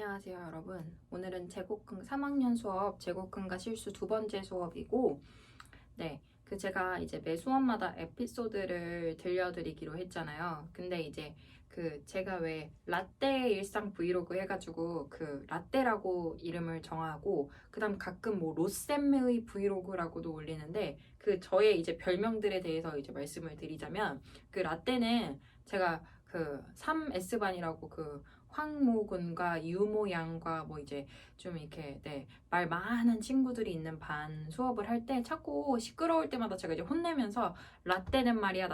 안녕하세요, 여러분. 오늘은 제곱근 3학년 수업 제곱근과 실수 두 번째 수업이고, 제가 이제 매 수업마다 에피소드를 들려드리기로 했잖아요. 근데 이제 제가 왜 라떼 일상 브이로그 해가지고 라떼라고 이름을 정하고, 그다음 가끔 뭐 로쌤의 브이로그라고도 올리는데, 저의 이제 별명들에 대해서 이제 말씀을 드리자면, 라떼는 제가 3S반이라고 황모군과 유모양과 뭐 이제 좀 이렇게 말 많은 친구들이 있는 반 수업을 할 때 자꾸 시끄러울 때마다 제가 이제 혼내면서 라떼는 말이야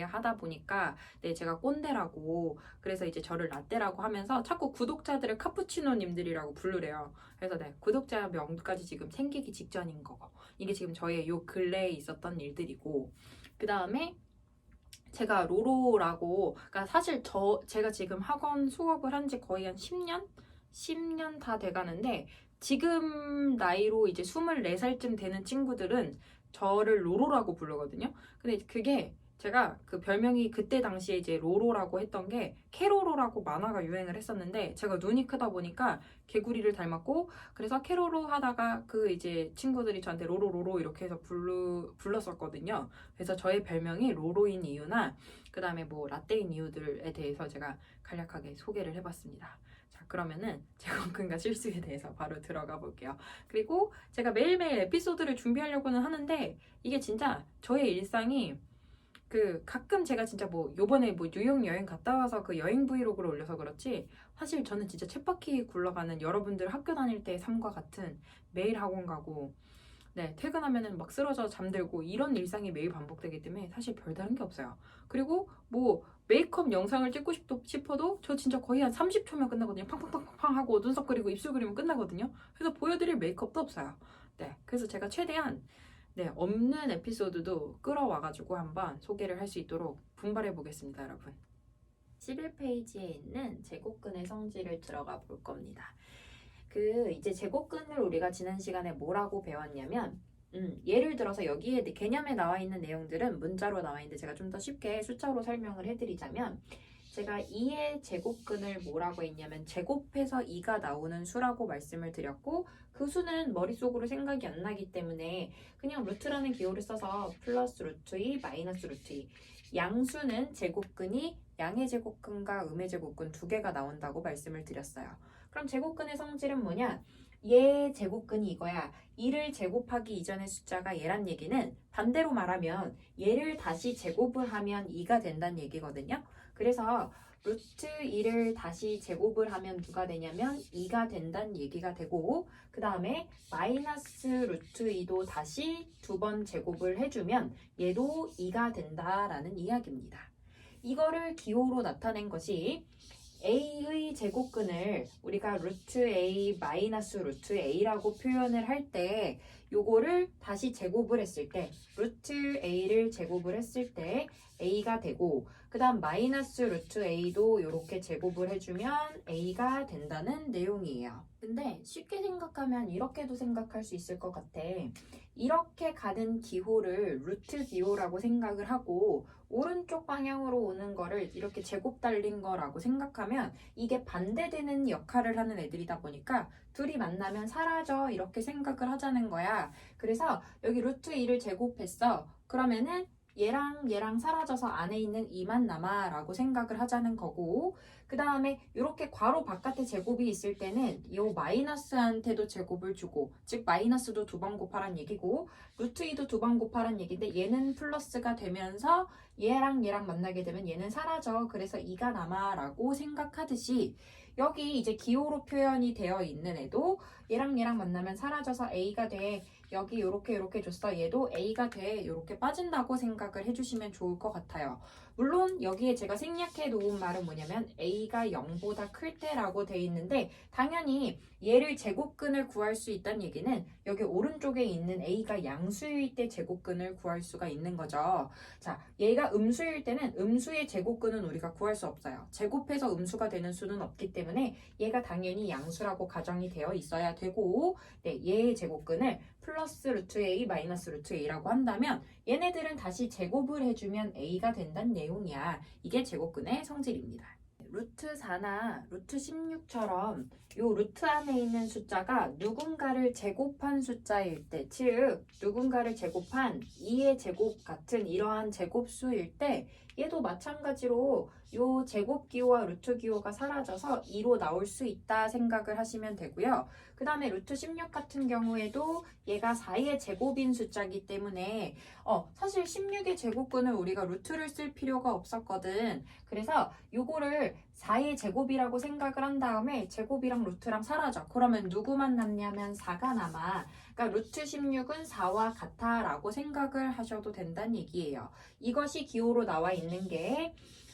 하다 보니까 제가 꼰대라고, 그래서 이제 저를 라떼라고 하면서 자꾸 구독자들을 카푸치노님들이라고 부르래요. 그래서 구독자 명까지 지금 생기기 직전인 거. 이게 지금 저의 요 근래에 있었던 일들이고, 그 다음에 제가 로로라고, 그러니까 사실 제가 지금 학원 수업을 한 지 거의 한 10년? 10년 다 돼가는데, 지금 나이로 이제 24살쯤 되는 친구들은 저를 로로라고 부르거든요. 근데 그게 제가 별명이 그때 당시에 이제 로로라고 했던 게, 캐로로라고 만화가 유행을 했었는데, 제가 눈이 크다 보니까 개구리를 닮았고, 그래서 캐로로 하다가 이제 친구들이 저한테 로로로로 이렇게 해서 불렀었거든요. 그래서 저의 별명이 로로인 이유나 그 다음에 뭐 라떼인 이유들에 대해서 제가 간략하게 소개를 해봤습니다. 자, 그러면은 제곱근과 실수에 대해서 바로 들어가 볼게요. 그리고 제가 매일매일 에피소드를 준비하려고는 하는데, 이게 진짜 저의 일상이 가끔 제가 진짜 뭐 요번에 뭐 뉴욕 여행 갔다 와서 여행 브이로그를 올려서 그렇지, 사실 저는 진짜 쳇바퀴 굴러가는 여러분들 학교 다닐 때의 삶과 같은, 매일 학원 가고 퇴근하면은 막 쓰러져 잠들고 이런 일상이 매일 반복되기 때문에 사실 별다른 게 없어요. 그리고 뭐 메이크업 영상을 찍고 싶어도 저 진짜 거의 한 30초면 끝나거든요. 팡팡팡팡 하고 눈썹 그리고 입술 그리면 끝나거든요. 그래서 보여드릴 메이크업도 없어요. 그래서 제가 최대한 없는 에피소드도 끌어와가지고 한번 소개를 할 수 있도록 분발해 보겠습니다, 여러분. 11페이지에 있는 제곱근의 성질을 들어가 볼 겁니다. 이제 제곱근을 우리가 지난 시간에 뭐라고 배웠냐면, 예를 들어서 여기에 개념에 나와 있는 내용들은 문자로 나와 있는데 제가 좀 더 쉽게 숫자로 설명을 해드리자면, 제가 2의 제곱근을 뭐라고 했냐면 제곱해서 2가 나오는 수라고 말씀을 드렸고, 그 수는 머릿속으로 생각이 안 나기 때문에 그냥 루트라는 기호를 써서 플러스 루트 2, 마이너스 루트 2, 양수는 제곱근이 양의 제곱근과 음의 제곱근 두 개가 나온다고 말씀을 드렸어요. 그럼 제곱근의 성질은 뭐냐? 얘 제곱근이 이거야. 2를 제곱하기 이전의 숫자가 얘란 얘기는, 반대로 말하면 얘를 다시 제곱을 하면 2가 된다는 얘기거든요. 그래서 루트 2를 다시 제곱을 하면 누가 되냐면 2가 된다는 얘기가 되고, 그 다음에 마이너스 루트 2도 다시 두 번 제곱을 해주면 얘도 2가 된다라는 이야기입니다. 이거를 기호로 나타낸 것이, a의 제곱근을 우리가 루트 a 마이너스 루트 a라고 표현을 할 때, 요거를 다시 제곱을 했을 때, 루트 a를 제곱을 했을 때 a가 되고, 그 다음 마이너스 루트 a도 이렇게 제곱을 해주면 a가 된다는 내용이에요. 근데 쉽게 생각하면 이렇게도 생각할 수 있을 것 같아. 이렇게 가는 기호를 루트 기호라고 생각을 하고, 오른쪽 방향으로 오는 거를 이렇게 제곱 달린 거라고 생각하면 이게 반대되는 역할을 하는 애들이다 보니까 둘이 만나면 사라져 이렇게 생각을 하자는 거야. 그래서 여기 루트 2를 제곱했어. 그러면은 얘랑 사라져서 안에 있는 2만 남아 라고 생각을 하자는 거고, 그 다음에 이렇게 괄호 바깥에 제곱이 있을 때는 이 마이너스한테도 제곱을 주고, 즉 마이너스도 두 번 곱하란 얘기고 루트 2도 두 번 곱하란 얘기인데, 얘는 플러스가 되면서 얘랑 만나게 되면 얘는 사라져. 그래서 2가 남아 라고 생각하듯이, 여기 이제 기호로 표현이 되어 있는 애도 얘랑 만나면 사라져서 a가 돼. 여기 이렇게 줬어. 얘도 a가 돼. 이렇게 빠진다고 생각을 해주시면 좋을 것 같아요. 물론 여기에 제가 생략해 놓은 말은 뭐냐면 a가 0보다 클 때라고 돼 있는데, 당연히 얘를 제곱근을 구할 수 있다는 얘기는 여기 오른쪽에 있는 a가 양수일 때 제곱근을 구할 수가 있는 거죠. 자, 얘가 음수일 때는 음수의 제곱근은 우리가 구할 수 없어요. 제곱해서 음수가 되는 수는 없기 때문에 얘가 당연히 양수라고 가정이 되어 있어야 되고, 얘의 제곱근을 플러스 루트 a 마이너스 루트 a라고 한다면 얘네들은 다시 제곱을 해주면 a가 된다는 내용이야. 이게 제곱근의 성질입니다. 루트 4나 루트 16처럼 요 루트 안에 있는 숫자가 누군가를 제곱한 숫자일 때, 즉 누군가를 제곱한 2의 제곱 같은 이러한 제곱수일 때 얘도 마찬가지로 요 제곱 기호와 루트 기호가 사라져서 2로 나올 수 있다 생각을 하시면 되고요. 그 다음에 루트 16 같은 경우에도 얘가 4의 제곱인 숫자이기 때문에 사실 16의 제곱근을 우리가 루트를 쓸 필요가 없었거든. 그래서 요거를 4의 제곱이라고 생각을 한 다음에 제곱이랑 루트랑 사라져. 그러면 누구만 남냐면 4가 남아. 그러니까 루트 16은 4와 같아 라고 생각을 하셔도 된다는 얘기예요. 이것이 기호로 나와 있는 게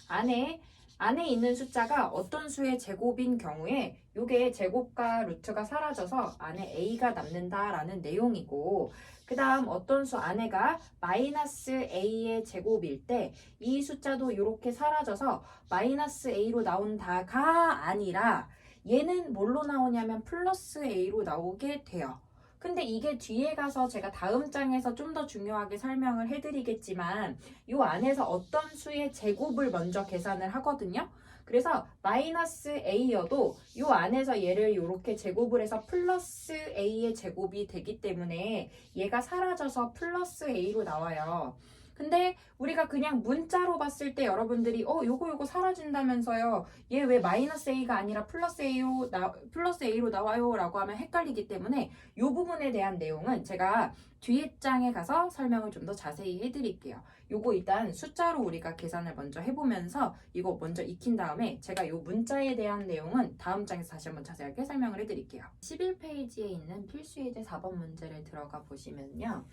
안에 있는 숫자가 어떤 수의 제곱인 경우에 요게 제곱과 루트가 사라져서 안에 a가 남는다라는 내용이고, 그 다음 어떤 수 안에가 마이너스 a의 제곱일 때 이 숫자도 이렇게 사라져서 마이너스 a로 나온다가 아니라 얘는 뭘로 나오냐면 플러스 a로 나오게 돼요. 근데 이게 뒤에 가서 제가 다음 장에서 좀 더 중요하게 설명을 해드리겠지만 요 안에서 어떤 수의 제곱을 먼저 계산을 하거든요. 그래서 마이너스 a여도 요 안에서 얘를 이렇게 제곱을 해서 플러스 a의 제곱이 되기 때문에 얘가 사라져서 플러스 a로 나와요. 근데 우리가 그냥 문자로 봤을 때 여러분들이 요거 사라진다면서요. 얘 왜 마이너스 a가 아니라 플러스 a로 나와요 라고 하면 헷갈리기 때문에 요 부분에 대한 내용은 제가 뒤에 장에 가서 설명을 좀 더 자세히 해드릴게요. 요거 일단 숫자로 우리가 계산을 먼저 해보면서 이거 먼저 익힌 다음에 제가 요 문자에 대한 내용은 다음 장에서 다시 한번 자세하게 설명을 해드릴게요. 11페이지에 있는 필수예제 4번 문제를 들어가 보시면요.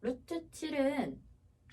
루트 7은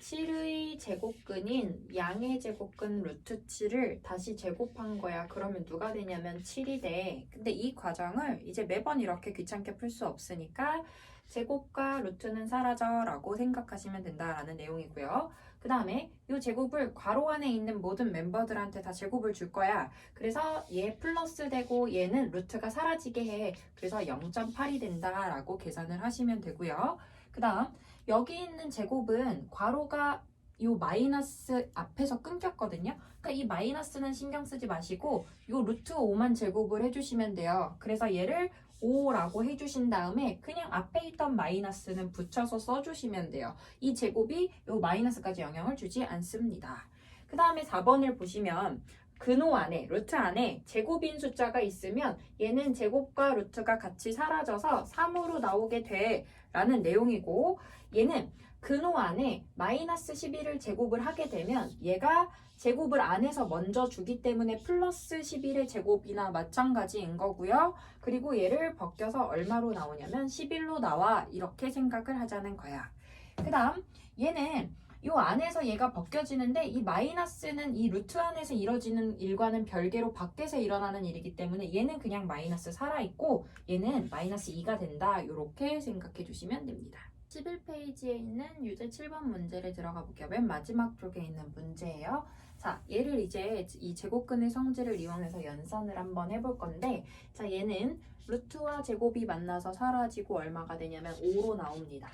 7의 제곱근인 양의 제곱근 루트 7을 다시 제곱한 거야. 그러면 누가 되냐면 7이 돼. 근데 이 과정을 이제 매번 이렇게 귀찮게 풀 수 없으니까 제곱과 루트는 사라져 라고 생각하시면 된다라는 내용이고요. 그 다음에 이 제곱을 괄호 안에 있는 모든 멤버들한테 다 제곱을 줄 거야. 그래서 얘 플러스 되고 얘는 루트가 사라지게 해. 그래서 0.8이 된다라고 계산을 하시면 되고요. 그 다음 여기 있는 제곱은 괄호가 이 마이너스 앞에서 끊겼거든요. 그러니까 이 마이너스는 신경 쓰지 마시고 이 루트 5만 제곱을 해주시면 돼요. 그래서 얘를 5라고 해주신 다음에 그냥 앞에 있던 마이너스는 붙여서 써주시면 돼요. 이 제곱이 이 마이너스까지 영향을 주지 않습니다. 그 다음에 4번을 보시면 근호 안에, 루트 안에 제곱인 숫자가 있으면 얘는 제곱과 루트가 같이 사라져서 3으로 나오게 돼 라는 내용이고, 얘는 근호 안에 마이너스 11을 제곱을 하게 되면 얘가 제곱을 안에서 먼저 주기 때문에 플러스 11의 제곱이나 마찬가지인 거고요. 그리고 얘를 벗겨서 얼마로 나오냐면 11로 나와 이렇게 생각을 하자는 거야. 그 다음 얘는 이 안에서 얘가 벗겨지는데 이 마이너스는 이 루트 안에서 이뤄지는 일과는 별개로 밖에서 일어나는 일이기 때문에 얘는 그냥 마이너스 살아있고 얘는 마이너스 2가 된다. 이렇게 생각해 주시면 됩니다. 11페이지에 있는 유제 7번 문제를 들어가 볼게요. 맨 마지막 쪽에 있는 문제예요. 자, 얘를 이제 이 제곱근의 성질을 이용해서 연산을 한번 해볼 건데, 자, 얘는 루트와 제곱이 만나서 사라지고 얼마가 되냐면 5로 나옵니다.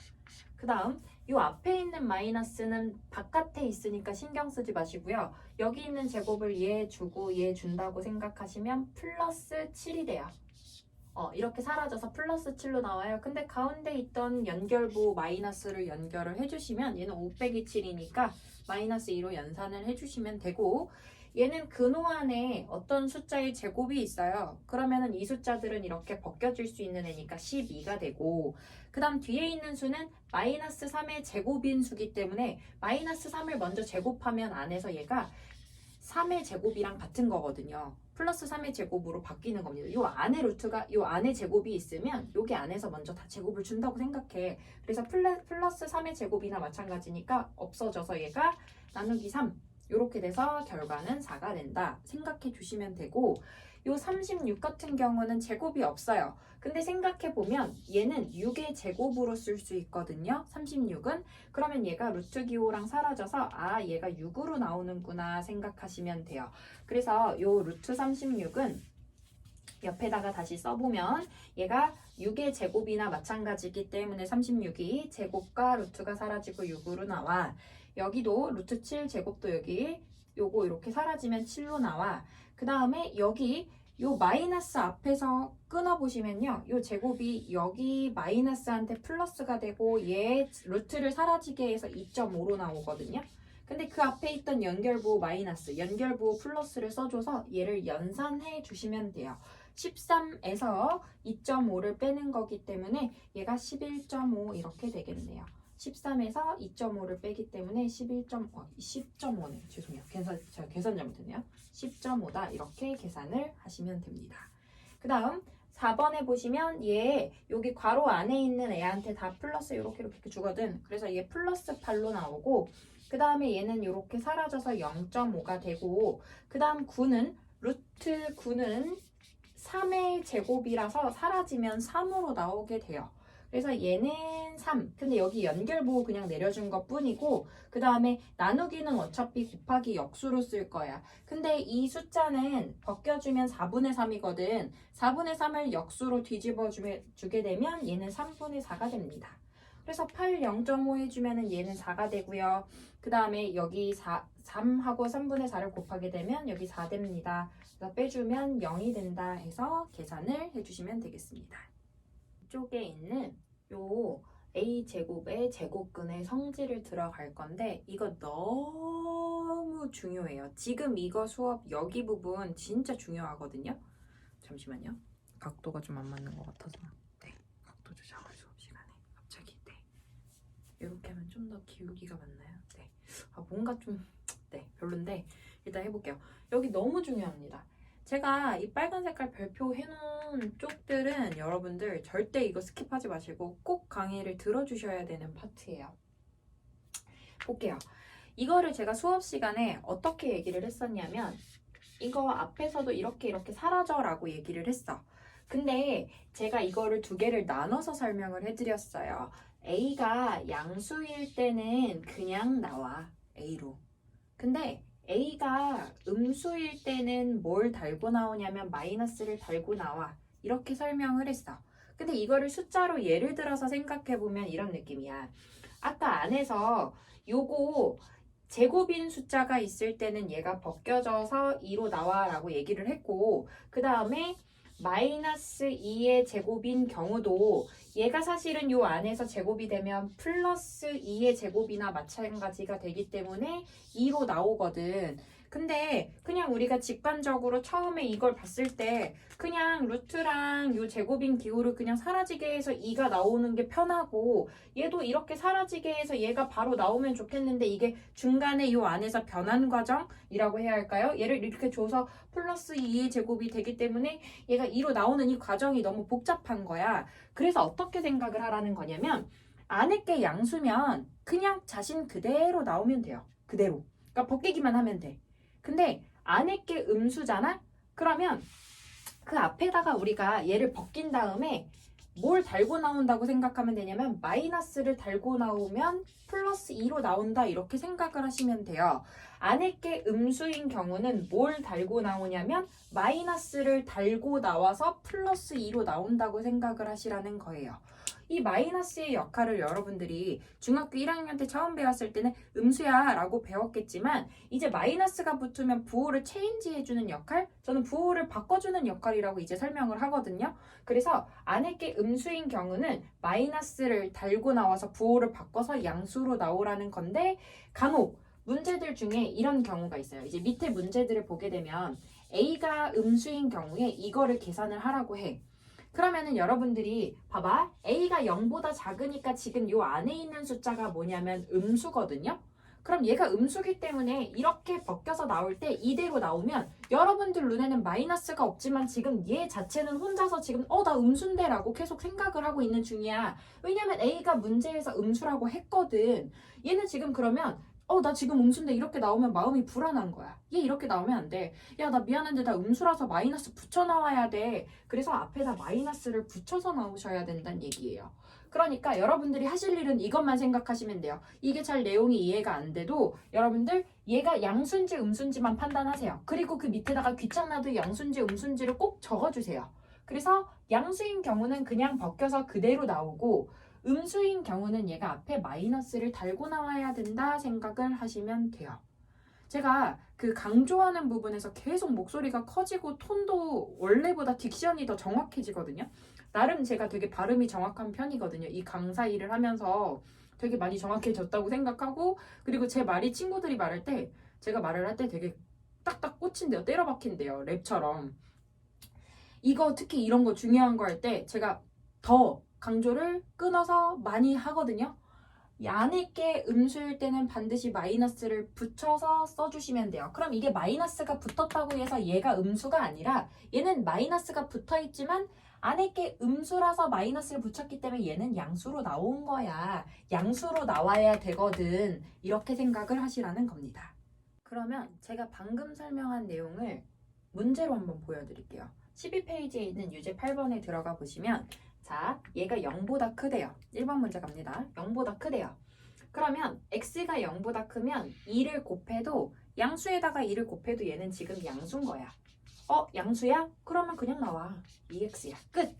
그 다음 이 앞에 있는 마이너스는 바깥에 있으니까 신경 쓰지 마시고요. 여기 있는 제곱을 얘 주고 얘 준다고 생각하시면 플러스 7이 돼요. 이렇게 사라져서 플러스 7로 나와요. 근데 가운데 있던 연결부 마이너스를 연결을 해주시면 얘는 5 빼기 7이니까 마이너스 2로 연산을 해주시면 되고, 얘는 근호 안에 어떤 숫자의 제곱이 있어요. 그러면은 이 숫자들은 이렇게 벗겨질 수 있는 애니까 12가 되고, 그 다음 뒤에 있는 수는 마이너스 3의 제곱인 수기 때문에 마이너스 3을 먼저 제곱하면 안에서 얘가 3의 제곱이랑 같은 거거든요. 플러스 3의 제곱으로 바뀌는 겁니다. 요 안에 루트가, 요 안에 제곱이 있으면 여기 안에서 먼저 다 제곱을 준다고 생각해. 그래서 플러스 3의 제곱이나 마찬가지니까 없어져서 얘가 나누기 3 이렇게 돼서 결과는 4가 된다 생각해 주시면 되고, 요 36 같은 경우는 제곱이 없어요. 근데 생각해보면 얘는 6의 제곱으로 쓸 수 있거든요. 36은. 그러면 얘가 루트 기호랑 사라져서 얘가 6으로 나오는구나 생각하시면 돼요. 그래서 요 루트 36은 옆에다가 다시 써보면 얘가 6의 제곱이나 마찬가지이기 때문에 36이 제곱과 루트가 사라지고 6으로 나와. 여기도 루트 7 제곱도 여기 요거 이렇게 사라지면 7로 나와. 그 다음에 여기 요 마이너스 앞에서 끊어보시면요. 요 제곱이 여기 마이너스한테 플러스가 되고 얘 루트를 사라지게 해서 2.5로 나오거든요. 근데 그 앞에 있던 연결부호 마이너스, 연결부호 플러스를 써줘서 얘를 연산해 주시면 돼요. 13에서 2.5를 빼는 거기 때문에 얘가 11.5 이렇게 되겠네요. 13에서 2.5를 빼기 때문에 10.5네. 죄송해요. 제가 계산 잘못했네요. 10.5다. 이렇게 계산을 하시면 됩니다. 그 다음 4번에 보시면 얘 여기 괄호 안에 있는 애한테 다 플러스 이렇게 주거든. 그래서 얘 플러스 8로 나오고 그 다음에 얘는 이렇게 사라져서 0.5가 되고 그 다음 9는 루트 9는 3의 제곱이라서 사라지면 3으로 나오게 돼요. 그래서 얘는 3. 근데 여기 연결부호 그냥 내려준 것 뿐이고 그 다음에 나누기는 어차피 곱하기 역수로 쓸 거야. 근데 이 숫자는 벗겨주면 4분의 3이거든. 4분의 3을 역수로 뒤집어 주게 되면 얘는 3분의 4가 됩니다. 그래서 8 0.5 해주면 얘는 4가 되고요. 그 다음에 여기 3하고 3분의 4를 곱하게 되면 여기 4 됩니다. 그래서 빼주면 0이 된다 해서 계산을 해주시면 되겠습니다. 이쪽에 있는 요 a제곱의 제곱근의 성질을 들어갈 건데 이거 너무 중요해요. 지금 이거 수업 여기 부분 진짜 중요하거든요. 잠시만요. 각도가 좀 안 맞는 것 같아서 네, 각도 조정을 수업 시간에 갑자기 네, 이렇게 하면 좀 더 기울기가 맞나요? 네, 뭔가 좀 네, 별론데 일단 해볼게요. 여기 너무 중요합니다. 제가 이 빨간 색깔 별표 해놓은 쪽들은 여러분들 절대 이거 스킵하지 마시고 꼭 강의를 들어주셔야 되는 파트예요. 볼게요. 이거를 제가 수업 시간에 어떻게 얘기를 했었냐면 이거 앞에서도 이렇게 사라져라고 얘기를 했어. 근데 제가 이거를 두 개를 나눠서 설명을 해드렸어요. A가 양수일 때는 그냥 나와. A로. 근데 A가 음수일 때는 뭘 달고 나오냐면 마이너스를 달고 나와. 이렇게 설명을 했어. 근데 이거를 숫자로 예를 들어서 생각해보면 이런 느낌이야. 아까 안에서 요거 제곱인 숫자가 있을 때는 얘가 벗겨져서 2로 나와 라고 얘기를 했고 그 다음에 마이너스 2의 제곱인 경우도 얘가 사실은 요 안에서 제곱이 되면 플러스 2의 제곱이나 마찬가지가 되기 때문에 2로 나오거든. 근데 그냥 우리가 직관적으로 처음에 이걸 봤을 때 그냥 루트랑 요 제곱인 기호를 그냥 사라지게 해서 2가 나오는 게 편하고 얘도 이렇게 사라지게 해서 얘가 바로 나오면 좋겠는데 이게 중간에 요 안에서 변환 과정이라고 해야 할까요? 얘를 이렇게 줘서 플러스 2의 제곱이 되기 때문에 얘가 2로 나오는 이 과정이 너무 복잡한 거야. 그래서 어떻게 생각을 하라는 거냐면 안에 게 양수면 그냥 자신 그대로 나오면 돼요. 그대로. 그러니까 벗기기만 하면 돼. 근데 안에 게 음수잖아? 그러면 그 앞에다가 우리가 얘를 벗긴 다음에 뭘 달고 나온다고 생각하면 되냐면 마이너스를 달고 나오면 플러스 2로 나온다 이렇게 생각을 하시면 돼요. 안에 게 음수인 경우는 뭘 달고 나오냐면 마이너스를 달고 나와서 플러스 2로 나온다고 생각을 하시라는 거예요. 이 마이너스의 역할을 여러분들이 중학교 1학년 때 처음 배웠을 때는 음수야 라고 배웠겠지만 이제 마이너스가 붙으면 부호를 체인지 해주는 역할, 저는 부호를 바꿔주는 역할이라고 이제 설명을 하거든요. 그래서 안에 게 음수인 경우는 마이너스를 달고 나와서 부호를 바꿔서 양수로 나오라는 건데 간혹 문제들 중에 이런 경우가 있어요. 이제 밑에 문제들을 보게 되면 A가 음수인 경우에 이거를 계산을 하라고 해. 그러면은 여러분들이 봐봐. A가 0보다 작으니까 지금 요 안에 있는 숫자가 뭐냐면 음수거든요. 그럼 얘가 음수기 때문에 이렇게 벗겨서 나올 때 이대로 나오면 여러분들 눈에는 마이너스가 없지만 지금 얘 자체는 혼자서 지금 나 음수인데 라고 계속 생각을 하고 있는 중이야. 왜냐면 A가 문제에서 음수라고 했거든. 얘는 지금 그러면 나 지금 음수인데 이렇게 나오면 마음이 불안한 거야. 얘 이렇게 나오면 안 돼. 야, 나 미안한데 나 음수라서 마이너스 붙여 나와야 돼. 그래서 앞에다 마이너스를 붙여서 나오셔야 된다는 얘기예요. 그러니까 여러분들이 하실 일은 이것만 생각하시면 돼요. 이게 잘 내용이 이해가 안 돼도 여러분들 얘가 양수인지 음수인지만 판단하세요. 그리고 그 밑에다가 귀찮아도 양수인지 음수인지를 꼭 적어주세요. 그래서 양수인 경우는 그냥 벗겨서 그대로 나오고 음수인 경우는 얘가 앞에 마이너스를 달고 나와야 된다 생각을 하시면 돼요. 제가 그 강조하는 부분에서 계속 목소리가 커지고 톤도 원래보다 딕션이 더 정확해지거든요. 나름 제가 되게 발음이 정확한 편이거든요. 이 강사 일을 하면서 되게 많이 정확해졌다고 생각하고, 그리고 제 말이 친구들이 말할 때, 제가 말을 할 때 되게 딱딱 꽂힌대요. 때려 박힌대요. 랩처럼. 이거 특히 이런 거 중요한 거 할 때 제가 더 강조를 끊어서 많이 하거든요. 안에 게 음수일 때는 반드시 마이너스를 붙여서 써주시면 돼요. 그럼 이게 마이너스가 붙었다고 해서 얘가 음수가 아니라 얘는 마이너스가 붙어있지만 안에 게 음수라서 마이너스를 붙였기 때문에 얘는 양수로 나온 거야. 양수로 나와야 되거든. 이렇게 생각을 하시라는 겁니다. 그러면 제가 방금 설명한 내용을 문제로 한번 보여드릴게요. 12페이지에 있는 유제 8번에 들어가 보시면 자, 얘가 0보다 크대요. 1번 문제 갑니다. 0보다 크대요. 그러면 x가 0보다 크면 2를 곱해도 양수에다가 2를 곱해도 얘는 지금 양수인 거야. 양수야? 그러면 그냥 나와. 2x야. 끝.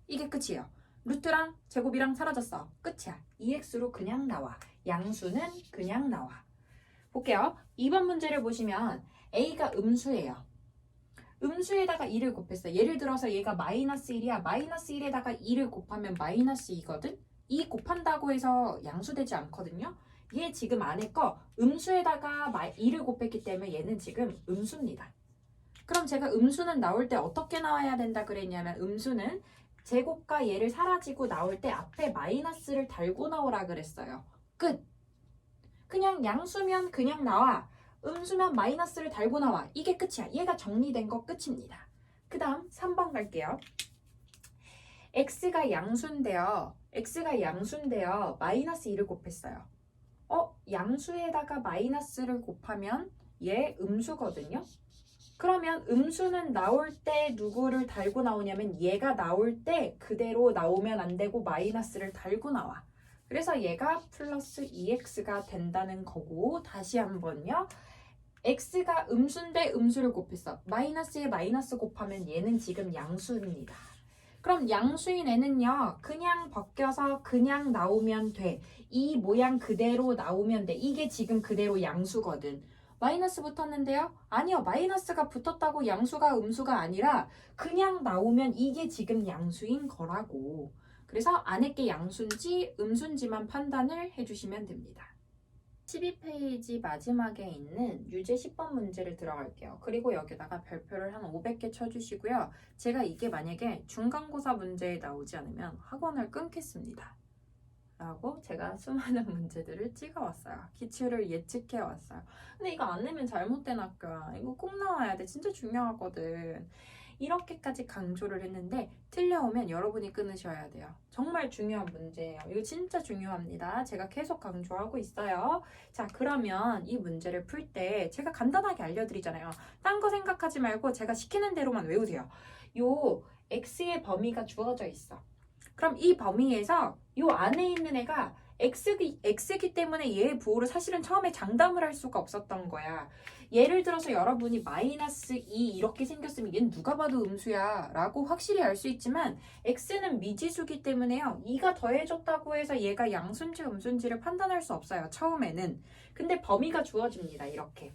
이게 끝이에요. 루트랑 제곱이랑 사라졌어. 끝이야. 2x로 그냥 나와. 양수는 그냥 나와. 볼게요. 2번 문제를 보시면 a가 음수예요. 음수에다가 2를 곱했어. 예를 들어서 얘가 마이너스 1이야. 마이너스 1에다가 2를 곱하면 마이너스 2거든? 2 곱한다고 해서 양수되지 않거든요. 얘 지금 안에 거 음수에다가 2를 곱했기 때문에 얘는 지금 음수입니다. 그럼 제가 음수는 나올 때 어떻게 나와야 된다 그랬냐면 음수는 제곱과 얘를 사라지고 나올 때 앞에 마이너스를 달고 나오라 그랬어요. 끝! 그냥 양수면 그냥 나와. 음수면 마이너스를 달고 나와. 이게 끝이야. 얘가 정리된 거 끝입니다. 그 다음 3번 갈게요. x가 양수인데요. 마이너스 2를 곱했어요. 양수에다가 마이너스를 곱하면 얘 음수거든요. 그러면 음수는 나올 때 누구를 달고 나오냐면 얘가 나올 때 그대로 나오면 안 되고 마이너스를 달고 나와. 그래서 얘가 플러스 2x가 된다는 거고, 다시 한번요. x가 음수인데 음수를 곱했어. 마이너스에 마이너스 곱하면 얘는 지금 양수입니다. 그럼 양수인 애는요. 그냥 벗겨서 그냥 나오면 돼. 이 모양 그대로 나오면 돼. 이게 지금 그대로 양수거든. 마이너스 붙었는데요? 아니요. 마이너스가 붙었다고 양수가 음수가 아니라 그냥 나오면 이게 지금 양수인 거라고. 그래서 안에 게 양수인지 음수인지만 판단을 해주시면 됩니다. 12페이지 마지막에 있는 유제 10번 문제를 들어갈게요. 그리고 여기다가 별표를 한 500개 쳐주시고요. 제가 이게 만약에 중간고사 문제에 나오지 않으면 학원을 끊겠습니다. 라고 제가 수많은 문제들을 찍어왔어요. 기출을 예측해왔어요. 근데 이거 안 내면 잘못된 학교야. 이거 꼭 나와야 돼. 진짜 중요하거든. 이렇게까지 강조를 했는데 틀려오면 여러분이 끊으셔야 돼요. 정말 중요한 문제예요. 이거 진짜 중요합니다. 제가 계속 강조하고 있어요. 자, 그러면 이 문제를 풀 때 제가 간단하게 알려드리잖아요. 딴 거 생각하지 말고 제가 시키는 대로만 외우세요. 요 x의 범위가 주어져 있어. 그럼 이 범위에서 요 안에 있는 애가 x기 때문에 얘의 부호를 사실은 처음에 장담을 할 수가 없었던 거야. 예를 들어서 여러분이 마이너스 2 이렇게 생겼으면 얘는 누가 봐도 음수야 라고 확실히 알 수 있지만 x는 미지수기 때문에요. 2가 더해졌다고 해서 얘가 양수인지 음수인지를 판단할 수 없어요. 처음에는. 근데 범위가 주어집니다. 이렇게.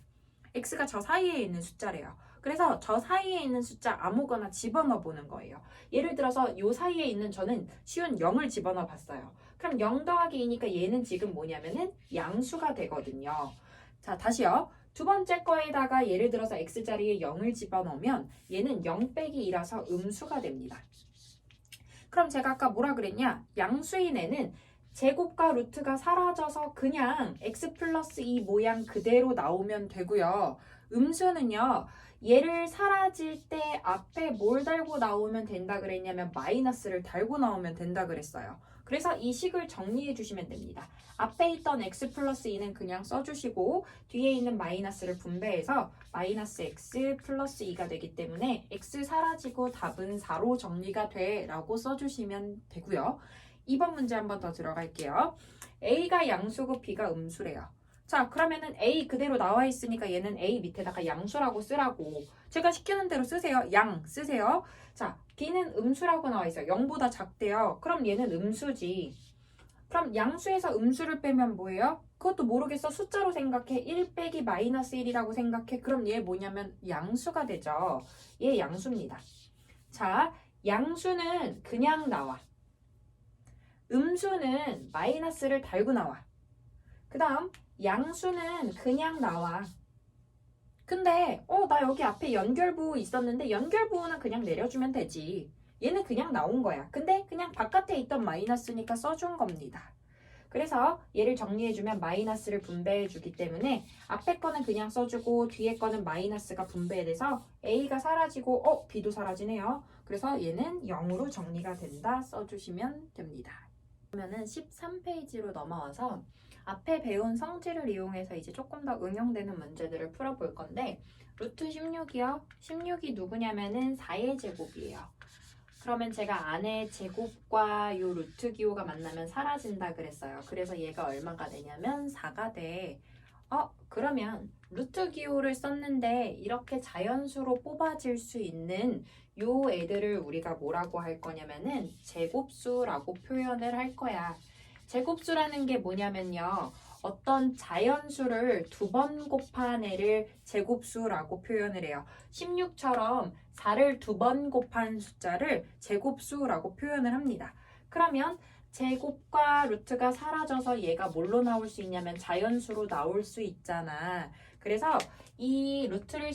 x가 저 사이에 있는 숫자래요. 그래서 저 사이에 있는 숫자 아무거나 집어넣어 보는 거예요. 예를 들어서 요 사이에 있는 저는 쉬운 0을 집어넣어 봤어요. 그럼 0 더하기 2니까 얘는 지금 뭐냐면은 양수가 되거든요. 자, 다시요. 두 번째 거에다가 예를 들어서 x자리에 0을 집어넣으면 얘는 0 빼기 2라서 음수가 됩니다. 그럼 제가 아까 뭐라 그랬냐? 양수인 애는 제곱과 루트가 사라져서 그냥 x 플러스 2 모양 그대로 나오면 되고요. 음수는요. 얘를 사라질 때 앞에 뭘 달고 나오면 된다 그랬냐면 마이너스를 달고 나오면 된다 그랬어요. 그래서 이 식을 정리해 주시면 됩니다. 앞에 있던 x 플러스 2는 그냥 써주시고 뒤에 있는 마이너스를 분배해서 마이너스 x 플러스 2가 되기 때문에 x 사라지고 답은 4로 정리가 돼 라고 써주시면 되고요. 2번 문제 한 번 더 들어갈게요. a가 양수고 b가 음수래요. 자, 그러면은 a 그대로 나와 있으니까 얘는 a 밑에다가 양수라고 쓰라고. 제가 시키는 대로 쓰세요. 양 쓰세요. 자, b는 음수라고 나와 있어요. 0보다 작대요. 그럼 얘는 음수지. 그럼 양수에서 음수를 빼면 뭐예요? 그것도 모르겠어. 숫자로 생각해. 1 빼기 마이너스 1이라고 생각해. 그럼 얘 뭐냐면 양수가 되죠. 얘 양수입니다. 자, 양수는 그냥 나와. 음수는 마이너스를 달고 나와. 그 다음 양수는 그냥 나와. 근데 나 여기 앞에 연결부 있었는데 연결부는 그냥 내려주면 되지. 얘는 그냥 나온 거야. 근데 그냥 바깥에 있던 마이너스니까 써준 겁니다. 그래서 얘를 정리해주면 마이너스를 분배해주기 때문에 앞에 거는 그냥 써주고 뒤에 거는 마이너스가 분배돼서 A가 사라지고 B도 사라지네요. 그래서 얘는 0으로 정리가 된다 써주시면 됩니다. 그러면은 13페이지로 넘어와서 앞에 배운 성질을 이용해서 이제 조금 더 응용되는 문제들을 풀어볼 건데 루트 16이요. 16이 누구냐면은 4의 제곱이에요. 그러면 제가 안에 제곱과 요 루트 기호가 만나면 사라진다 그랬어요. 그래서 얘가 얼마가 되냐면 4가 돼. 그러면 루트 기호를 썼는데 이렇게 자연수로 뽑아질 수 있는 요 애들을 우리가 뭐라고 할 거냐면은 제곱수라고 표현을 할 거야. 제곱수라는 게 뭐냐면요. 어떤 자연수를 2번 곱한 애를 제곱수라고 표현을 해요. 16처럼 4를 2번 곱한 숫자를 제곱수라고 표현을 합니다. 그러면 제곱과 루트가 사라져서 얘가 뭘로 나올 수 있냐면 자연수로 나올 수 있잖아. 그래서 이 루트를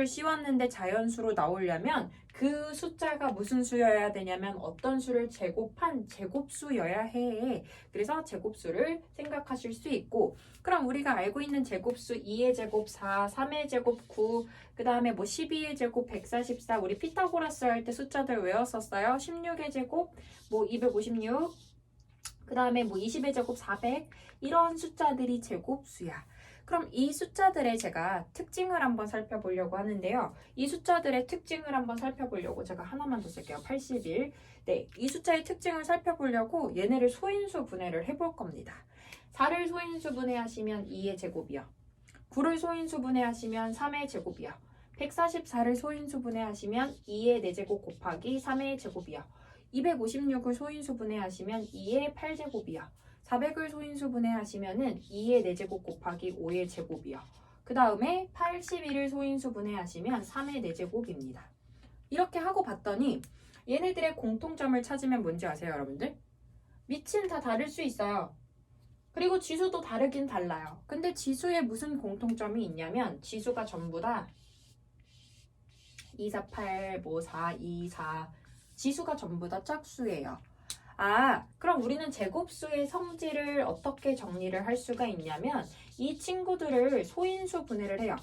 씌웠는데 자연수로 나오려면 그 숫자가 무슨 수여야 되냐면 어떤 수를 제곱한 제곱수여야 해. 그래서 제곱수를 생각하실 수 있고, 그럼 우리가 알고 있는 제곱수 2의 제곱 4, 3의 제곱 9, 그 다음에 뭐 12의 제곱 144, 우리 피타고라스 할 때 숫자들 외웠었어요. 16의 제곱 뭐 256, 그 다음에 뭐 20의 제곱 400, 이런 숫자들이 제곱수야. 그럼 이 숫자들의 제가 특징을 한번 살펴보려고 하는데요. 이 숫자들의 특징을 한번 살펴보려고 제가 하나만 더 쓸게요. 81. 네, 이 숫자의 특징을 살펴보려고 얘네를 소인수 분해를 해볼 겁니다. 4를 소인수 분해하시면 2의 제곱이요. 9를 소인수 분해하시면 3의 제곱이요. 144를 소인수 분해하시면 2의 4제곱 곱하기 3의 제곱이요. 256을 소인수 분해하시면 2의 8제곱이요. 400을 소인수 분해하시면은 2의 4제곱 곱하기 5의 제곱이요. 그 다음에 81을 소인수 분해하시면 3의 4제곱입니다. 이렇게 하고 봤더니 얘네들의 공통점을 찾으면 뭔지 아세요, 여러분들? 밑은 다 다를 수 있어요. 그리고 지수도 다르긴 달라요. 근데 지수에 무슨 공통점이 있냐면 지수가 전부 다 2, 4, 8, 뭐 4, 2, 4 지수가 전부 다 짝수예요. 그럼 우리는 제곱수의 성질을 어떻게 정리를 할 수가 있냐면 이 친구들을 소인수 분해를 해요.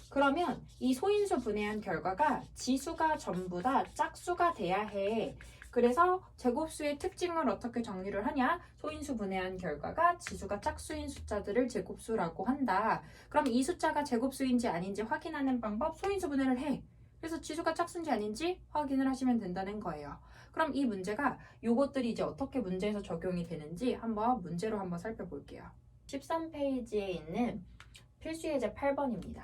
그러면 이 소인수 분해한 결과가 지수가 전부 다 짝수가 돼야 해. 그래서 제곱수의 특징을 어떻게 정리를 하냐? 소인수 분해한 결과가 지수가 짝수인 숫자들을 제곱수라고 한다. 그럼 이 숫자가 제곱수인지 아닌지 확인하는 방법 소인수 분해를 해. 그래서 지수가 짝수인지 아닌지 확인을 하시면 된다는 거예요. 그럼 이 문제가 요것들이 이제 어떻게 문제에서 적용이 되는지 문제로 한번 살펴볼게요. 13페이지에 있는 필수예제 8번입니다.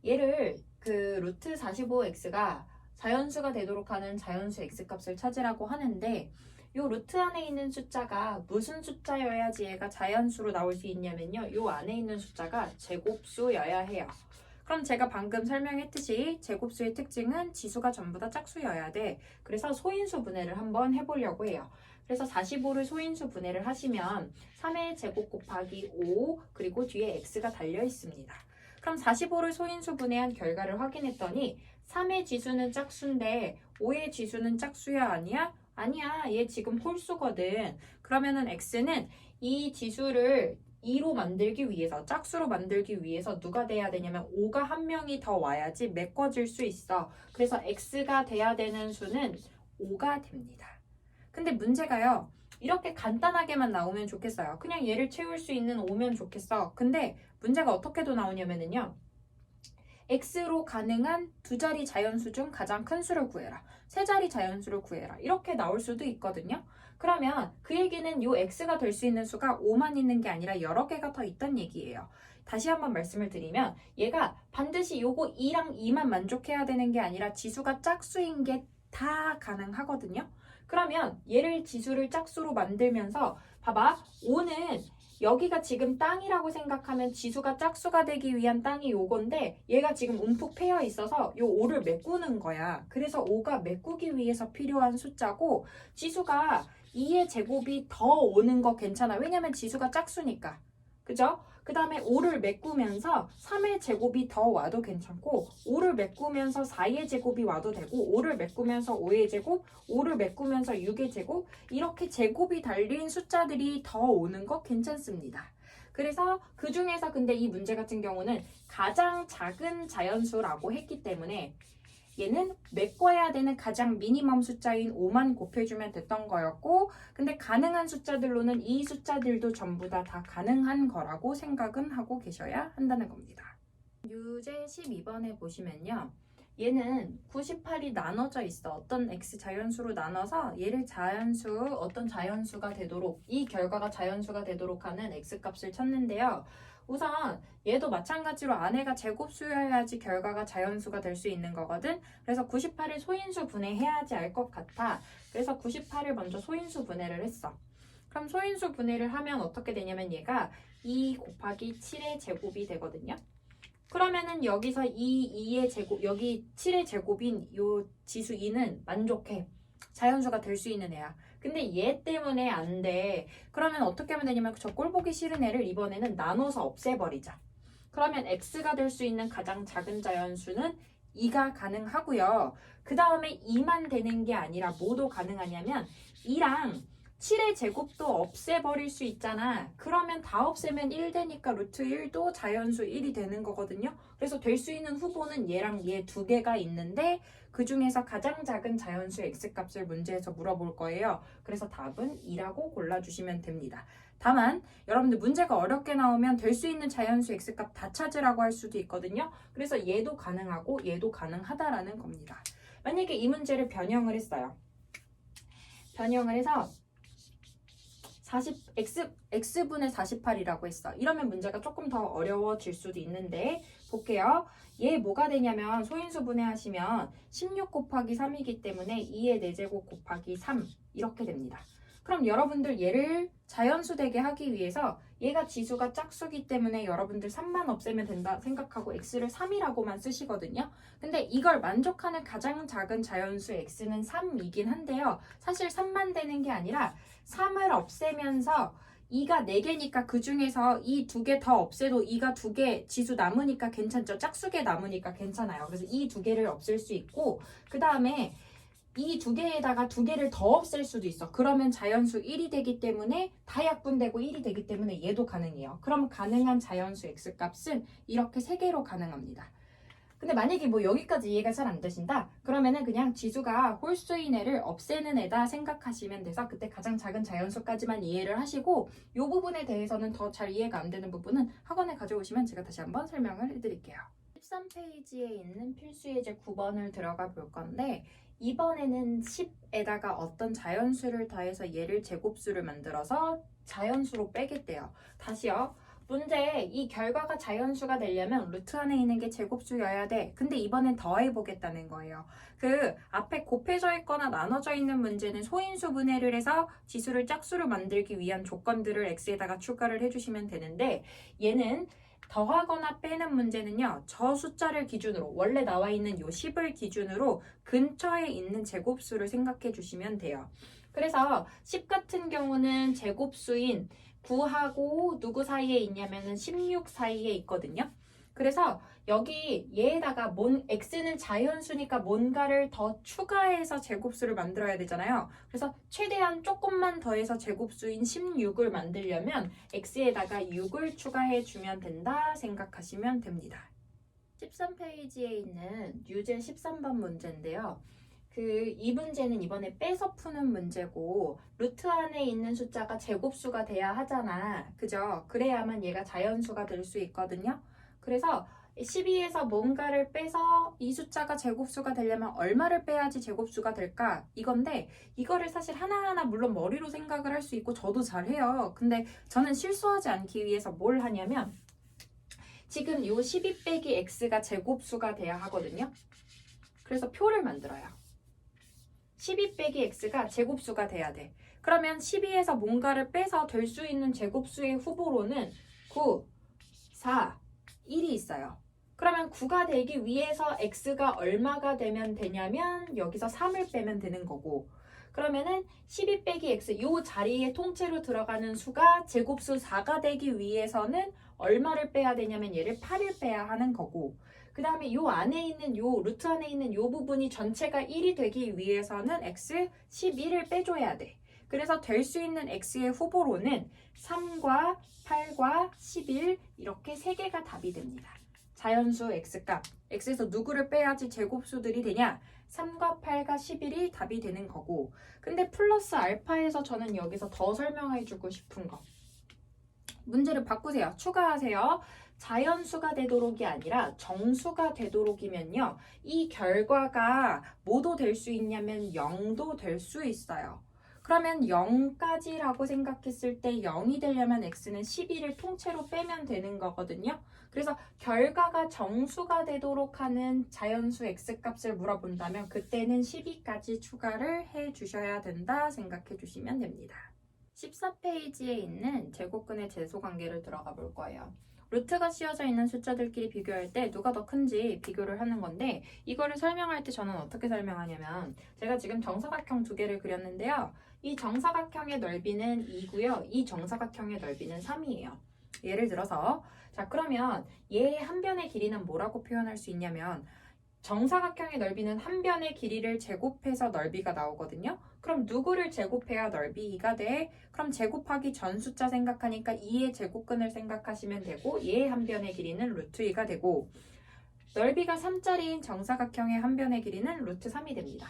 얘를 루트 45x가 자연수가 되도록 하는 자연수 x값을 찾으라고 하는데 요 루트 안에 있는 숫자가 무슨 숫자여야지 얘가 자연수로 나올 수 있냐면요. 요 안에 있는 숫자가 제곱수여야 해요. 그럼 제가 방금 설명했듯이 제곱수의 특징은 지수가 전부 다 짝수여야 돼. 그래서 소인수 분해를 한번 해보려고 해요. 그래서 45를 소인수 분해를 하시면 3의 제곱 곱하기 5 그리고 뒤에 x가 달려 있습니다. 그럼 45를 소인수 분해한 결과를 확인했더니 3의 지수는 짝수인데 5의 지수는 짝수야 아니야? 아니야. 얘 지금 홀수거든. 그러면은 x는 이 지수를 2로 만들기 위해서, 짝수로 만들기 위해서 누가 돼야 되냐면 5가 한 명이 더 와야지 메꿔질 수 있어. 그래서 x가 돼야 되는 수는 5가 됩니다. 근데 문제가요. 이렇게 간단하게만 나오면 좋겠어요. 그냥 얘를 채울 수 있는 5면 좋겠어. 근데 문제가 어떻게도 나오냐면요. x로 가능한 두 자리 자연수 중 가장 큰 수를 구해라. 세 자리 자연수를 구해라. 이렇게 나올 수도 있거든요. 그러면 그 얘기는 요 x가 될 수 있는 수가 5만 있는 게 아니라 여러 개가 더 있단 얘기예요. 다시 한번 말씀을 드리면 얘가 반드시 요거 2랑 2만 만족해야 되는 게 아니라 지수가 짝수인 게 다 가능하거든요. 그러면 얘를 지수를 짝수로 만들면서 봐봐. 5는 여기가 지금 땅이라고 생각하면 지수가 짝수가 되기 위한 땅이 요건데 얘가 지금 움푹 패여 있어서 요 5를 메꾸는 거야. 그래서 5가 메꾸기 위해서 필요한 숫자고 지수가 2의 제곱이 더 오는 거 괜찮아. 왜냐면 지수가 짝수니까. 그죠? 그 다음에 5를 메꾸면서 3의 제곱이 더 와도 괜찮고 5를 메꾸면서 4의 제곱이 와도 되고 5를 메꾸면서 5의 제곱, 5를 메꾸면서 6의 제곱 이렇게 제곱이 달린 숫자들이 더 오는 거 괜찮습니다. 그래서 그 중에서 근데 이 문제 같은 경우는 가장 작은 자연수라고 했기 때문에 얘는 메꿔야 되는 가장 미니멈 숫자인 5만 곱해주면 됐던 거였고 근데 가능한 숫자들로는 이 숫자들도 전부 다 가능한 거라고 생각은 하고 계셔야 한다는 겁니다. 유제 12번에 보시면요. 얘는 98이 나눠져 있어. 어떤 x 자연수로 나눠서 얘를 자연수, 어떤 자연수가 되도록 이 결과가 자연수가 되도록 하는 x 값을 찾는데요. 우선 얘도 마찬가지로 안에가 제곱수여야지 결과가 자연수가 될 수 있는 거거든. 그래서 98을 소인수 분해해야지 알 것 같아. 그래서 98을 먼저 소인수 분해를 했어. 그럼 소인수 분해를 하면 어떻게 되냐면 얘가 2 곱하기 7의 제곱이 되거든요. 그러면은 여기서 2의 제곱, 여기 7의 제곱인 요 지수 2는 만족해. 자연수가 될 수 있는 애야. 근데 얘 때문에 안 돼. 그러면 어떻게 하면 되냐면 저 꼴 보기 싫은 애를 이번에는 나눠서 없애버리자. 그러면 x가 될 수 있는 가장 작은 자연수는 2가 가능하고요. 그 다음에 2만 되는 게 아니라 뭐도 가능하냐면 2랑 7의 제곱도 없애버릴 수 있잖아. 그러면 다 없애면 1 되니까 루트 1도 자연수 1이 되는 거거든요. 그래서 될 수 있는 후보는 얘랑 얘 두 개가 있는데 그 중에서 가장 작은 자연수 x값을 문제에서 물어볼 거예요. 그래서 답은 2라고 골라주시면 됩니다. 다만 여러분들 문제가 어렵게 나오면 될 수 있는 자연수 x값 다 찾으라고 할 수도 있거든요. 그래서 얘도 가능하고 얘도 가능하다라는 겁니다. 만약에 이 문제를 변형을 했어요. 변형을 해서 x분의 48이라고 했어. 이러면 문제가 조금 더 어려워질 수도 있는데 볼게요. 얘 뭐가 되냐면 소인수 분해하시면 16 곱하기 3이기 때문에 2의 4제곱 곱하기 3 이렇게 됩니다. 그럼 여러분들 얘를 자연수 되게 하기 위해서 얘가 지수가 짝수기 때문에 여러분들 3만 없애면 된다 생각하고 x를 3이라고만 쓰시거든요. 근데 이걸 만족하는 가장 작은 자연수 x는 3이긴 한데요. 사실 3만 되는 게 아니라 3을 없애면서 2가 4개니까 그 중에서 이 2개 더 없애도 2가 2개 지수 남으니까 괜찮죠. 짝수개 남으니까 괜찮아요. 그래서 이 2개를 없앨 수 있고 그 다음에 이 2개에다가 2개를 더 없앨 수도 있어. 그러면 자연수 1이 되기 때문에 다 약분되고 1이 되기 때문에 얘도 가능해요. 그럼 가능한 자연수 x값은 이렇게 3개로 가능합니다. 근데 만약에 뭐 여기까지 이해가 잘 안 되신다? 그러면은 그냥 지수가 홀수인 애를 없애는 애다 생각하시면 돼서 그때 가장 작은 자연수까지만 이해를 하시고 이 부분에 대해서는 더 잘 이해가 안 되는 부분은 학원에 가져오시면 제가 다시 한번 설명을 해드릴게요. 13페이지에 있는 필수 예제 9번을 들어가 볼 건데 이번에는 10에다가 어떤 자연수를 더해서 얘를 제곱수를 만들어서 자연수로 빼겠대요. 다시요. 문제 이 결과가 자연수가 되려면 루트 안에 있는 게 제곱수여야 돼. 근데 이번엔 더해보겠다는 거예요. 그 앞에 곱해져 있거나 나눠져 있는 문제는 소인수 분해를 해서 지수를 짝수로 만들기 위한 조건들을 x에다가 추가를 해주시면 되는데 얘는 더하거나 빼는 문제는요. 저 숫자를 기준으로 원래 나와 있는 요 10을 기준으로 근처에 있는 제곱수를 생각해 주시면 돼요. 그래서 10 같은 경우는 제곱수인 9하고 누구 사이에 있냐면은 16 사이에 있거든요. 그래서 여기 얘에다가 x는 자연수니까 뭔가를 더 추가해서 제곱수를 만들어야 되잖아요. 그래서 최대한 조금만 더해서 제곱수인 16을 만들려면 x에다가 6을 추가해 주면 된다 생각하시면 됩니다. 13페이지에 있는 유제 13번 문제인데요. 이 문제는 이번에 빼서 푸는 문제고 루트 안에 있는 숫자가 제곱수가 돼야 하잖아. 그죠? 그래야만 얘가 자연수가 될 수 있거든요. 그래서 12에서 뭔가를 빼서 이 숫자가 제곱수가 되려면 얼마를 빼야지 제곱수가 될까? 이건데 이거를 사실 하나하나 물론 머리로 생각을 할 수 있고 저도 잘해요. 근데 저는 실수하지 않기 위해서 뭘 하냐면 지금 요 12 빼기 x가 제곱수가 돼야 하거든요. 그래서 표를 만들어요. 12 빼기 x가 제곱수가 돼야 돼. 그러면 12에서 뭔가를 빼서 될 수 있는 제곱수의 후보로는 9, 4, 1이 있어요. 그러면 9가 되기 위해서 x가 얼마가 되면 되냐면 여기서 3을 빼면 되는 거고, 그러면은 12 빼기 x 요 자리에 통째로 들어가는 수가 제곱수 4가 되기 위해서는 얼마를 빼야 되냐면 얘를 8을 빼야 하는 거고, 그 다음에 요 안에 있는 요 루트 안에 있는 요 부분이 전체가 1이 되기 위해서는 x 11을 빼줘야 돼. 그래서 될 수 있는 x의 후보로는 3과 8과 11 이렇게 3개가 답이 됩니다. 자연수 x값, x에서 누구를 빼야지 제곱수들이 되냐? 3과 8과 11이 답이 되는 거고, 근데 플러스 알파에서 저는 여기서 더 설명해 주고 싶은 거, 문제를 바꾸세요. 추가하세요. 자연수가 되도록이 아니라 정수가 되도록이면요, 이 결과가 뭐도 될 수 있냐면 0도 될 수 있어요. 그러면 0까지라고 생각했을 때 0이 되려면 x는 12를 통째로 빼면 되는 거거든요. 그래서 결과가 정수가 되도록 하는 자연수 x값을 물어본다면 그때는 12까지 추가를 해 주셔야 된다 생각해 주시면 됩니다. 14페이지에 있는 제곱근의 제소관계를 들어가 볼 거예요. 루트가 씌워져 있는 숫자들끼리 비교할 때 누가 더 큰지 비교를 하는 건데, 이거를 설명할 때 저는 어떻게 설명하냐면, 제가 지금 정사각형 2개를 그렸는데요. 이 정사각형의 넓이는 2고요. 이 정사각형의 넓이는 3이에요. 예를 들어서, 자, 그러면 얘의 한 변의 길이는 뭐라고 표현할 수 있냐면, 정사각형의 넓이는 한 변의 길이를 제곱해서 넓이가 나오거든요. 그럼 누구를 제곱해야 넓이 2가 돼? 그럼 제곱하기 전 숫자 생각하니까 2의 제곱근을 생각하시면 되고, 얘의 한 변의 길이는 루트 2가 되고, 넓이가 3짜리인 정사각형의 한 변의 길이는 루트 3이 됩니다.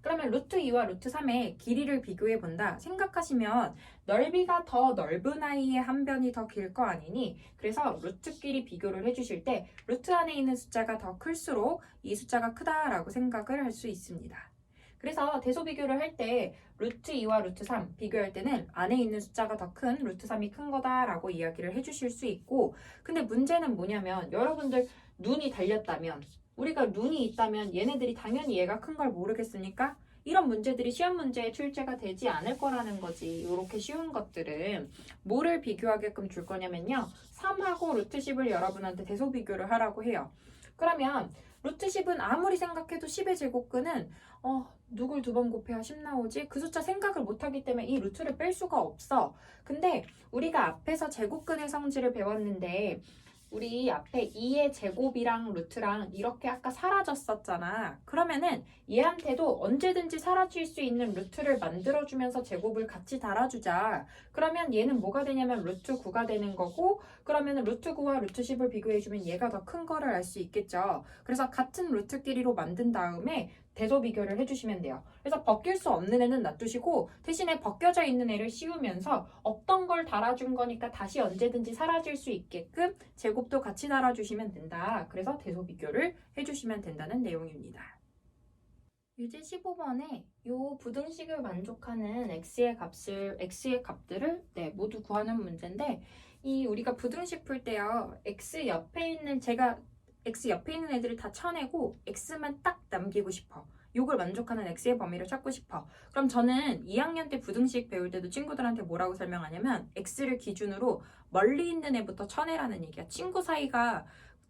그러면 루트 2와 루트 3의 길이를 비교해 본다 생각하시면 넓이가 더 넓은 아이의 한 변이 더 길 거 아니니, 그래서 루트끼리 비교를 해주실 때 루트 안에 있는 숫자가 더 클수록 이 숫자가 크다라고 생각을 할 수 있습니다. 그래서 대소 비교를 할 때 루트 2와 루트 3 비교할 때는 안에 있는 숫자가 더 큰 루트 3이 큰 거다라고 이야기를 해주실 수 있고, 근데 문제는 뭐냐면 여러분들 눈이 달렸다면, 우리가 눈이 있다면 얘네들이 당연히 얘가 큰 걸 모르겠습니까? 이런 문제들이 시험 문제에 출제가 되지 않을 거라는 거지. 이렇게 쉬운 것들은 뭐를 비교하게끔 줄 거냐면요, 3하고 루트 10을 여러분한테 대소 비교를 하라고 해요. 그러면 루트 10은 아무리 생각해도 10의 제곱근은 누굴 2번 곱해야 10 나오지? 그 숫자 생각을 못하기 때문에 이 루트를 뺄 수가 없어. 근데 우리가 앞에서 제곱근의 성질을 배웠는데, 우리 앞에 2의 제곱이랑 루트랑 이렇게 아까 사라졌었잖아. 그러면은 얘한테도 언제든지 사라질 수 있는 루트를 만들어주면서 제곱을 같이 달아주자. 그러면 얘는 뭐가 되냐면 루트 9가 되는 거고, 그러면은 루트 9와 루트 10을 비교해주면 얘가 더 큰 거를 알 수 있겠죠. 그래서 같은 루트끼리로 만든 다음에 대소 비교를 해주시면 돼요. 그래서 벗길 수 없는 애는 놔두시고 대신에 벗겨져 있는 애를 씌우면서 없던 걸 달아준 거니까 다시 언제든지 사라질 수 있게끔 제곱도 같이 달아주시면 된다. 그래서 대소 비교를 해주시면 된다는 내용입니다. 유제 15번에 요 부등식을 만족하는 x의 값들을 모두 구하는 문제인데, 이 우리가 부등식 풀 때요, x 옆에 있는 애들을 다 쳐내고 x만 딱 남기고 싶어. 요걸 만족하는 x의 범위를 찾고 싶어. 그럼 저는 2학년 때 부등식 배울 때도 친구들한테 뭐라고 설명하냐면, x를 기준으로 멀리 있는 애부터 쳐내라는 얘기야.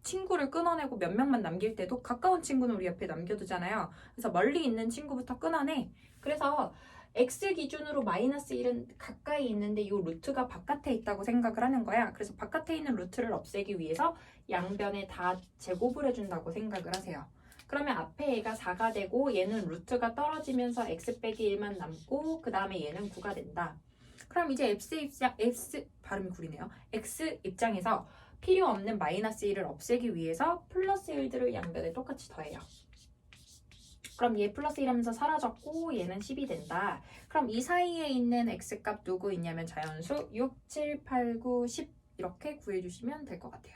친구를 끊어내고 몇 명만 남길 때도 가까운 친구는 우리 옆에 남겨두잖아요. 그래서 멀리 있는 친구부터 끊어내. 그래서 x 기준으로 마이너스 1은 가까이 있는데 이 루트가 바깥에 있다고 생각을 하는 거야. 그래서 바깥에 있는 루트를 없애기 위해서 양변에 다 제곱을 해준다고 생각을 하세요. 그러면 앞에 얘가 4가 되고 얘는 루트가 떨어지면서 x 빼기 1만 남고 그 다음에 얘는 9가 된다. 그럼 이제 발음이 구리네요. x 입장에서 필요 없는 마이너스 1을 없애기 위해서 플러스 1들을 양변에 똑같이 더해요. 그럼 얘 플러스 1 하면서 사라졌고 얘는 10이 된다. 그럼 이 사이에 있는 x값 누구 있냐면 자연수 6, 7, 8, 9, 10 이렇게 구해주시면 될 것 같아요.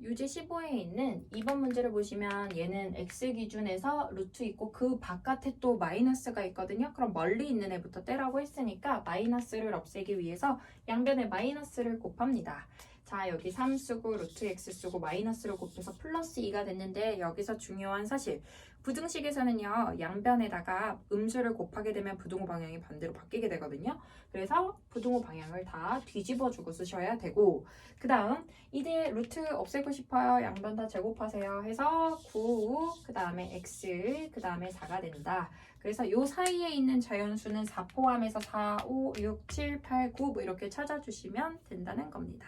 유제 15에 있는 2번 문제를 보시면 얘는 x 기준에서 루트 있고 그 바깥에 또 마이너스가 있거든요. 그럼 멀리 있는 애부터 떼라고 했으니까 마이너스를 없애기 위해서 양변에 마이너스를 곱합니다. 자, 여기 3 쓰고 루트 x 쓰고 마이너스를 곱해서 플러스 2가 됐는데, 여기서 중요한 사실, 부등식에서는요, 양변에다가 음수를 곱하게 되면 부등호 방향이 반대로 바뀌게 되거든요. 그래서 부등호 방향을 다 뒤집어주고 쓰셔야 되고, 그 다음 이제 루트 없애고 싶어요. 양변 다 제곱하세요. 해서 9, 그 다음에 x, 그 다음에 4가 된다. 그래서 요 사이에 있는 자연수는 4 포함해서 4, 5, 6, 7, 8, 9 뭐 이렇게 찾아주시면 된다는 겁니다.